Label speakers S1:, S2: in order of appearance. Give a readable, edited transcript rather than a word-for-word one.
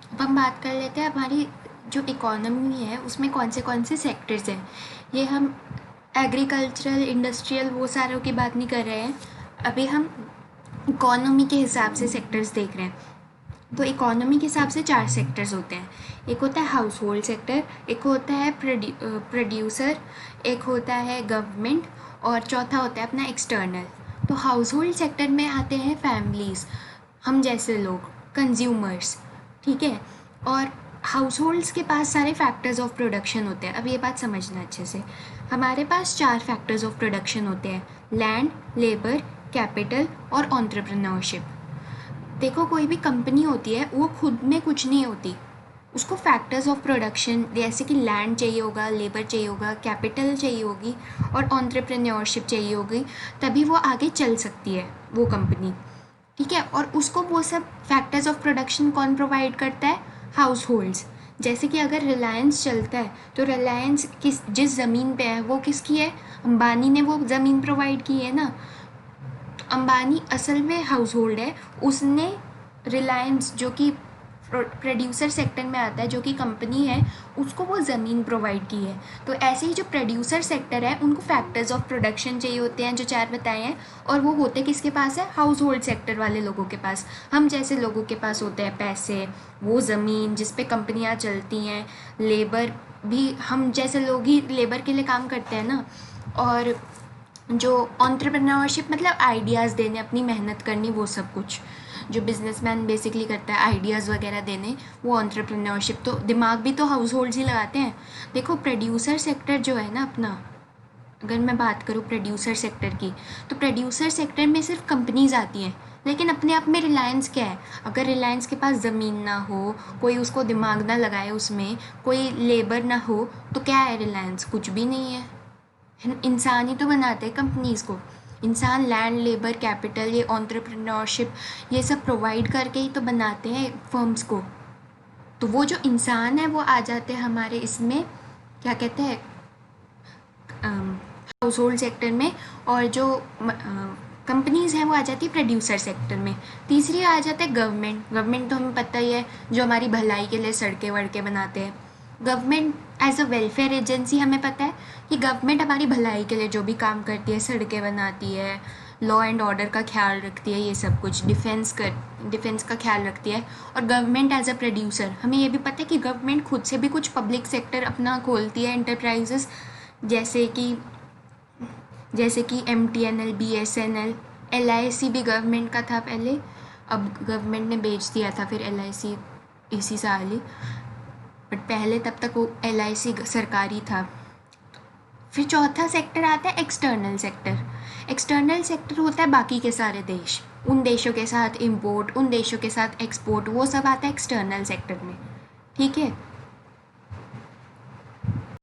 S1: अब हम बात कर लेते हैं हमारी जो इकोनॉमी है उसमें कौन से सेक्टर्स हैं। ये हम एग्रीकल्चरल, इंडस्ट्रियल वो सारों की बात नहीं कर रहे हैं, अभी हम इकोनॉमी के हिसाब से सेक्टर्स देख रहे हैं। तो इकोनॉमी के हिसाब से 4 सेक्टर्स होते हैं। एक होता है हाउस होल्ड सेक्टर, एक होता है प्रोड्यूसर, एक होता है गवर्नमेंट, और चौथा होता है अपना एक्सटर्नल। तो हाउस होल्ड सेक्टर में आते हैं फैमिलीज़, हम जैसे लोग, कंज्यूमर्स, ठीक है। और हाउस होल्ड्स के पास सारे फैक्टर्स ऑफ प्रोडक्शन होते हैं। अब ये बात समझना अच्छे से, हमारे पास 4 फैक्टर्स ऑफ प्रोडक्शन होते हैं: लैंड, लेबर, कैपिटल और एंटरप्रेन्योरशिप। देखो, कोई भी कंपनी होती है वो खुद में कुछ नहीं होती, उसको फैक्टर्स ऑफ प्रोडक्शन जैसे कि लैंड चाहिए होगा, लेबर चाहिए होगा, कैपिटल चाहिए होगी और एंटरप्रेन्योरशिप चाहिए होगी, तभी वो आगे चल सकती है वो कंपनी, ठीक है। और उसको वो सब फैक्टर्स ऑफ प्रोडक्शन कौन प्रोवाइड करता है? House holds. जैसे कि अगर रिलायंस चलता है तो रिलायंस जिस ज़मीन पे है वो किसकी है? अंबानी ने वो ज़मीन प्रोवाइड की है ना। अंबानी असल में हाउस होल्ड है, उसने रिलायंस जो कि प्रोड्यूसर सेक्टर में आता है, जो कि कंपनी है, उसको वो ज़मीन प्रोवाइड की है। तो ऐसे ही जो प्रोड्यूसर सेक्टर है उनको फैक्टर्स ऑफ प्रोडक्शन चाहिए होते हैं जो 4 बताए हैं, और वो होते किसके पास है? हाउस होल्ड सेक्टर वाले लोगों के पास। हम जैसे लोगों के पास होते हैं पैसे, वो ज़मीन जिस पे कंपनियाँ चलती हैं, लेबर भी हम जैसे लोग ही लेबर के लिए काम करते हैं ना। और जो एंटरप्रेन्योरशिप मतलब आइडियाज़ देने, अपनी मेहनत करनी, वो सब कुछ जो बिजनेसमैन बेसिकली करता है, आइडियाज़ वगैरह देने, वो एंटरप्रेन्योरशिप। तो दिमाग भी तो हाउस होल्ड्स ही लगाते हैं। देखो, प्रोड्यूसर सेक्टर जो है ना अपना, अगर मैं बात करूँ प्रोड्यूसर सेक्टर की, तो प्रोड्यूसर सेक्टर में सिर्फ कंपनीज आती हैं। लेकिन अपने आप में रिलायंस क्या है? अगर रिलायंस के पास ज़मीन ना हो, कोई उसको दिमाग ना लगाए, उसमें कोई लेबर ना हो, तो क्या है रिलायंस? कुछ भी नहीं है। इंसान ही तो बनाते हैं कंपनीज़ को। इंसान लैंड, लेबर, कैपिटल, ये एंटरप्रेन्योरशिप, ये सब प्रोवाइड करके ही तो बनाते हैं फर्म्स को। तो वो जो इंसान है वो आ जाते हैं हमारे इसमें, क्या कहते हैं, हाउस होल्ड सेक्टर में। और जो कंपनीज़ हैं वो आ जाती है प्रोड्यूसर सेक्टर में। तीसरी आ जाता है गवर्नमेंट। गवर्नमेंट तो हमें पता ही है, जो हमारी भलाई के लिए सड़कें वड़कें बनाते हैं। Government as a welfare agency, हमें पता है कि गवर्नमेंट हमारी भलाई के लिए जो भी काम करती है, सड़कें बनाती है, लॉ एंड ऑर्डर का ख्याल रखती है, ये सब कुछ, डिफेंस का ख्याल रखती है। और गवर्नमेंट एज अ प्रोड्यूसर, हमें ये भी पता है कि गवर्नमेंट खुद से भी कुछ पब्लिक सेक्टर अपना खोलती है, इंटरप्राइजेस, जैसे कि MTNL, BSNL, LIC भी गवर्नमेंट का था पहले, अब गवर्नमेंट ने बेच दिया था फिर LIC इसी साल ही, बट पहले तब तक वो LIC सरकारी था। फिर चौथा सेक्टर आता है एक्सटर्नल सेक्टर। एक्सटर्नल सेक्टर होता है बाकी के सारे देश, उन देशों के साथ इम्पोर्ट, उन देशों के साथ एक्सपोर्ट, वो सब आता है एक्सटर्नल सेक्टर में, ठीक है।